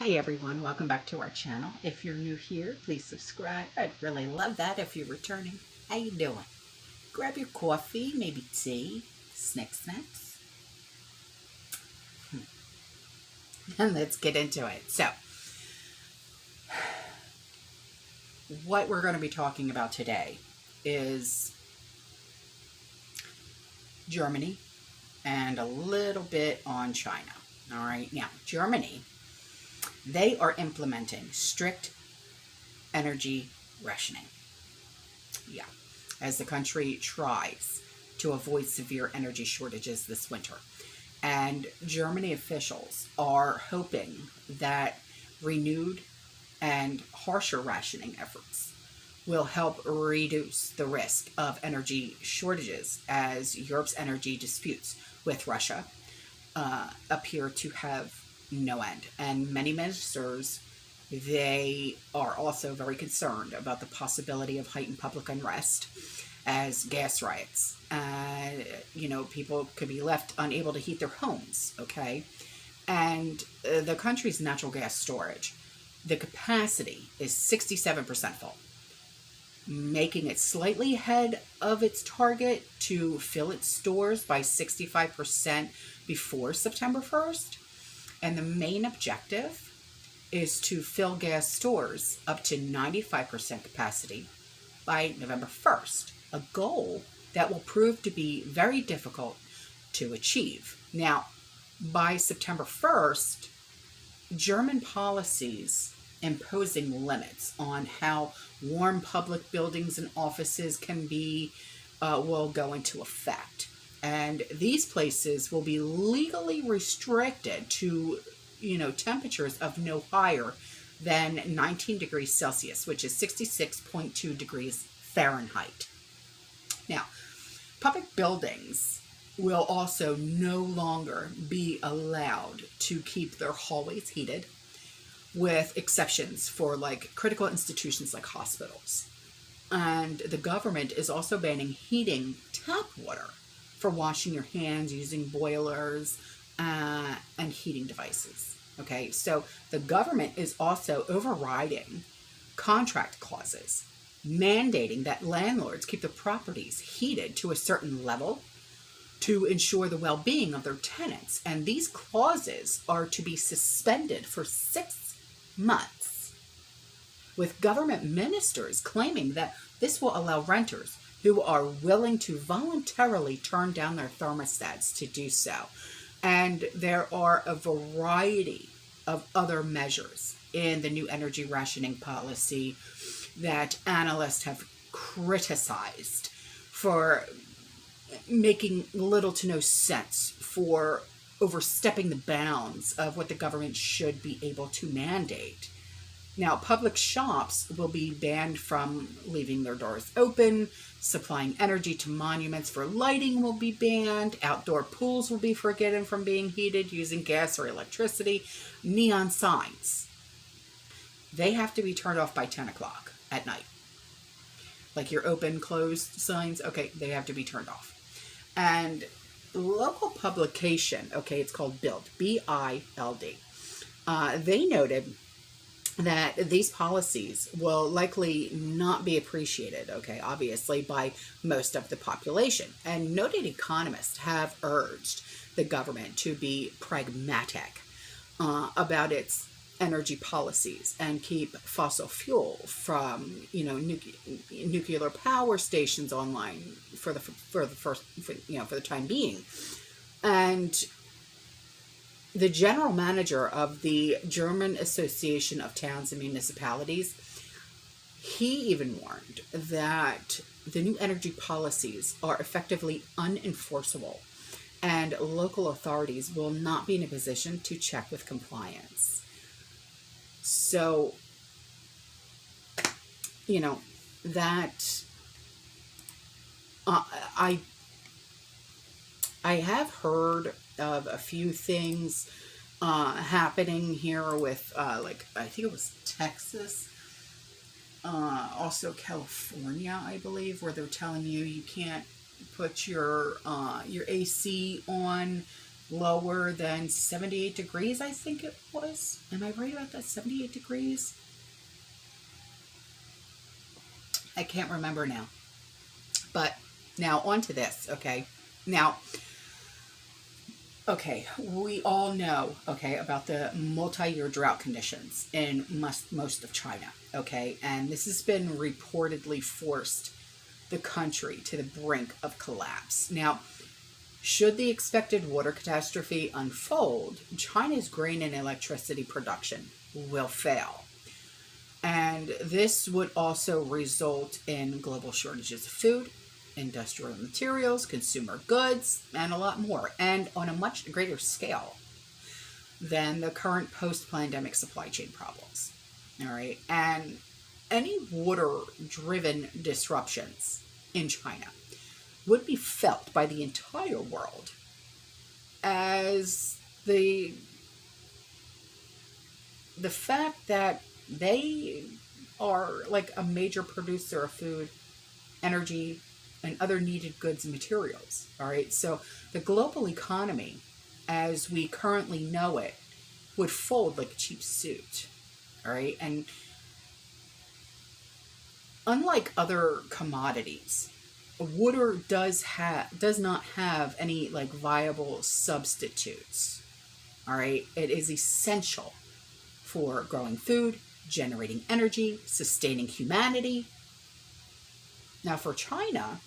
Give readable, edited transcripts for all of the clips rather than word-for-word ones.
Hi everyone, welcome back to our channel. If you're new here, please subscribe. I'd really love that if you're returning. How you doing? Grab your coffee, maybe tea, snacks. And let's get into it. So, what we're going to be talking about today is Germany and a little bit on China. All right, now Germany, they are implementing strict energy rationing. Yeah, as the country tries to avoid severe energy shortages this winter. And Germany officials are hoping that renewed and harsher rationing efforts will help reduce the risk of energy shortages as Europe's energy disputes with Russia appear to have no end. And many ministers, they are also very concerned about the possibility of heightened public unrest as gas riots. People could be left unable to heat their homes, okay? And the country's natural gas storage, the capacity is 67% full, making it slightly ahead of its target to fill its stores by 65% before September 1st. And the main objective is to fill gas stores up to 95% capacity by November 1st, a goal that will prove to be very difficult to achieve. Now, by September 1st, German policies imposing limits on how warm public buildings and offices can be will go into effect. And these places will be legally restricted to, temperatures of no higher than 19 degrees Celsius, which is 66.2 degrees Fahrenheit. Now, public buildings will also no longer be allowed to keep their hallways heated, with exceptions for critical institutions like hospitals. And the government is also banning heating tap water for washing your hands, using boilers, and heating devices. Okay, so the government is also overriding contract clauses, mandating that landlords keep the properties heated to a certain level to ensure the well-being of their tenants. And these clauses are to be suspended for 6 months, with government ministers claiming that this will allow renters who are willing to voluntarily turn down their thermostats to do so. And there are a variety of other measures in the new energy rationing policy that analysts have criticized for making little to no sense, for overstepping the bounds of what the government should be able to mandate. Now, public shops will be banned from leaving their doors open. Supplying energy to monuments for lighting will be banned. Outdoor pools will be forbidden from being heated using gas or electricity. Neon signs, they have to be turned off by 10 o'clock at night. Like your open, closed signs, okay, they have to be turned off. And local publication, okay, it's called BILD, B-I-L-D. They noted that these policies will likely not be appreciated, okay, obviously, by most of the population. And noted economists have urged the government to be pragmatic about its energy policies and keep fossil fuel from, nuclear power stations online for the time being. And the general manager of the German Association of Towns and Municipalities, he even warned that the new energy policies are effectively unenforceable and local authorities will not be in a position to check with compliance. So, that I have heard of a few things happening here with I think it was Texas, also California, I believe, where they're telling you can't put your AC on lower than 78 degrees, I think it was. Am I right about that? 78 degrees? I can't remember now. But now on to this, okay? Now, okay, we all know, okay, about the multi-year drought conditions in most of China, okay? And this has been reportedly forced the country to the brink of collapse. Now, should the expected water catastrophe unfold, China's grain and electricity production will fail. And this would also result in global shortages of food, industrial materials, consumer goods, and a lot more, and on a much greater scale than the current post-pandemic supply chain problems. All right. And any water-driven disruptions in China would be felt by the entire world as the fact that they are like a major producer of food, energy, and other needed goods and materials. All right. So the global economy, as we currently know it, would fold like a cheap suit. All right. And unlike other commodities, water does not have any like viable substitutes. All right. It is essential for growing food, generating energy, sustaining humanity. Now for China,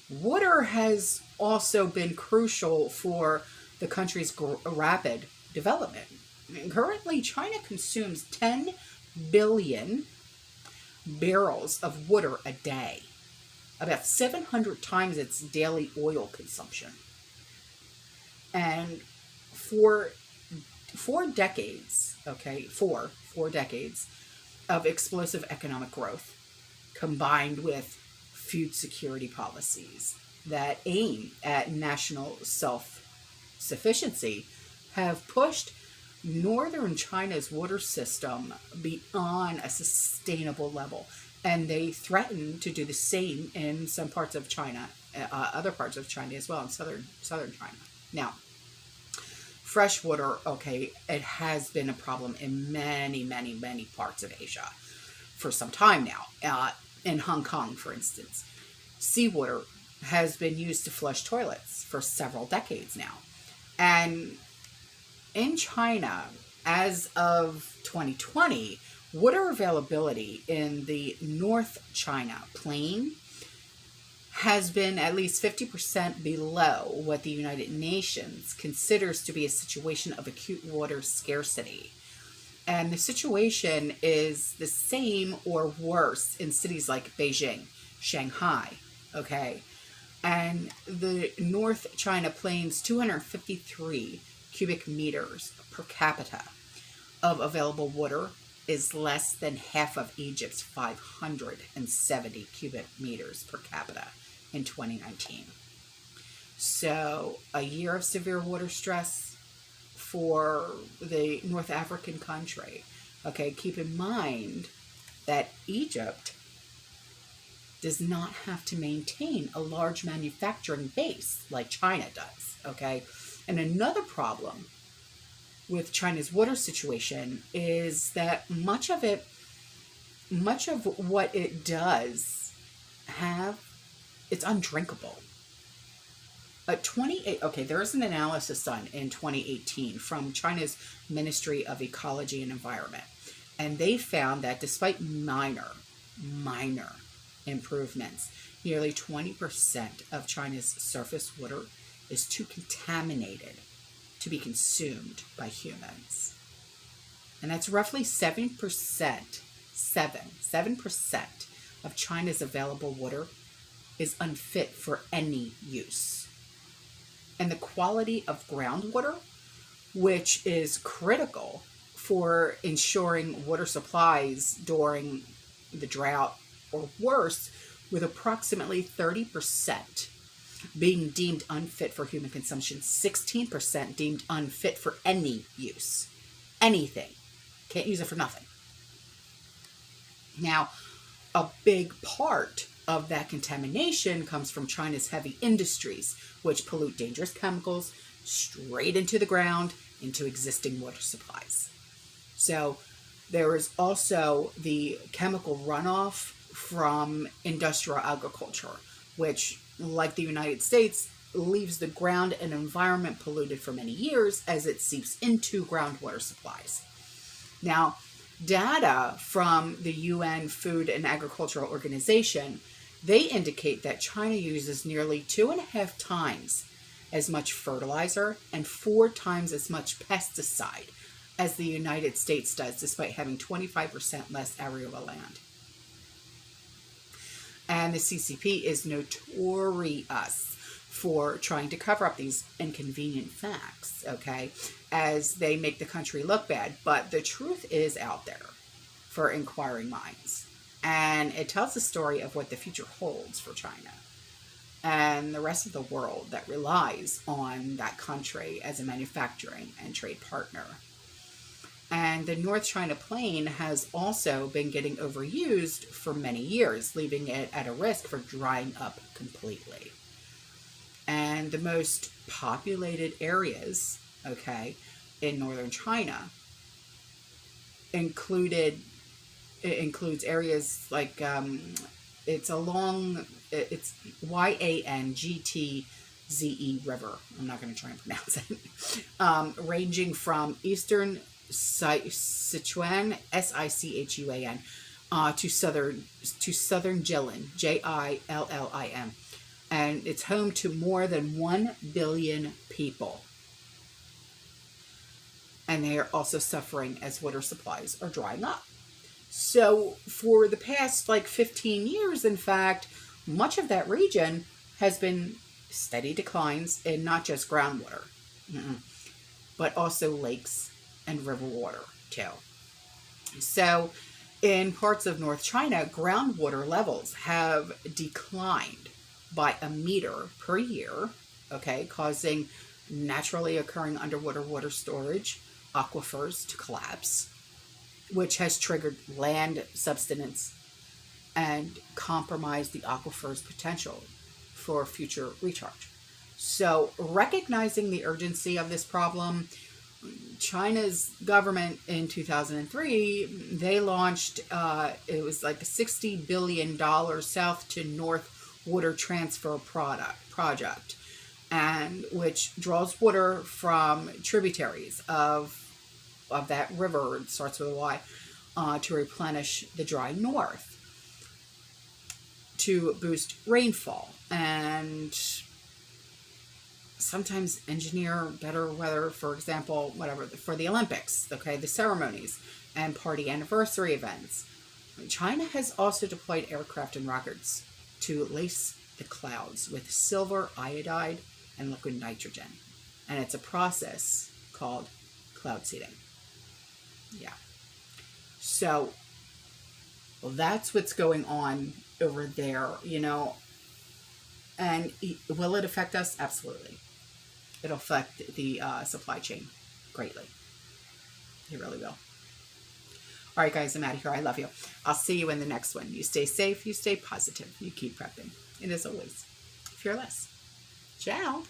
water has also been crucial for the country's rapid development. Currently, China consumes 10 billion barrels of water a day, about 700 times its daily oil consumption. And for 4 decades, okay, four decades of explosive economic growth, combined with food security policies that aim at national self-sufficiency, have pushed northern China's water system beyond a sustainable level. And they threaten to do the same in some parts of China, other parts of China as well, in southern China. Now, fresh water, okay, it has been a problem in many parts of Asia for some time now. In Hong Kong, for instance, seawater has been used to flush toilets for several decades now. And in China, as of 2020, water availability in the North China Plain has been at least 50% below what the United Nations considers to be a situation of acute water scarcity. And the situation is the same or worse in cities like Beijing, Shanghai, okay? And the North China Plain's 253 cubic meters per capita of available water is less than half of Egypt's 570 cubic meters per capita in 2019. So a year of severe water stress for the North African country. Okay, keep in mind that Egypt does not have to maintain a large manufacturing base like China does, okay? And another problem with China's water situation is that much of what it does have, it's undrinkable. There is an analysis done in 2018 from China's Ministry of Ecology and Environment. And they found that despite minor improvements, nearly 20% of China's surface water is too contaminated to be consumed by humans. And that's roughly 7% of China's available water is unfit for any use. And the quality of groundwater, which is critical for ensuring water supplies during the drought or worse, with approximately 30% being deemed unfit for human consumption, 16% deemed unfit for any use. Anything. Can't use it for nothing. Now, a big part of that contamination comes from China's heavy industries, which pollute dangerous chemicals straight into the ground, into existing water supplies. So there is also the chemical runoff from industrial agriculture, which, like the United States, leaves the ground and environment polluted for many years as it seeps into groundwater supplies. Now, data from the UN Food and Agricultural Organization, they indicate that China uses nearly 2.5 times as much fertilizer and 4 times as much pesticide as the United States does, despite having 25% less area of land. And the CCP is notorious for trying to cover up these inconvenient facts, okay, as they make the country look bad. But the truth is out there for inquiring minds. And it tells the story of what the future holds for China and the rest of the world that relies on that country as a manufacturing and trade partner. And the North China Plain has also been getting overused for many years, leaving it at a risk for drying up completely. And the most populated areas, okay, in northern China includes areas like it's Yangtze River. I'm not going to try and pronounce it. Ranging from eastern Sichuan, Sichuan, to southern Jilin, Jillim, and it's home to more than 1 billion people. And they are also suffering as water supplies are drying up. So for the past 15 years, in fact, much of that region has been steady declines in not just groundwater, but also lakes and river water too. So in parts of North China, groundwater levels have declined by 1 meter per year, okay, causing naturally occurring underwater water storage aquifers to collapse, which has triggered land subsidence and compromised the aquifer's potential for future recharge. So recognizing the urgency of this problem, China's government in 2003, they launched, it was like a $60 billion south to north water transfer project, and which draws water from tributaries of that river, it starts with a Y, to replenish the dry north, to boost rainfall, and sometimes engineer better weather, for example, for the Olympics, okay, the ceremonies and party anniversary events. China has also deployed aircraft and rockets to lace the clouds with silver iodide and liquid nitrogen. And it's a process called cloud seeding. Yeah. So, well, that's what's going on over there, And will it affect us? Absolutely. It'll affect the supply chain greatly. It really will. All right, guys, I'm out of here. I love you. I'll see you in the next one. You stay safe. You stay positive. You keep prepping. And as always, fearless. Ciao.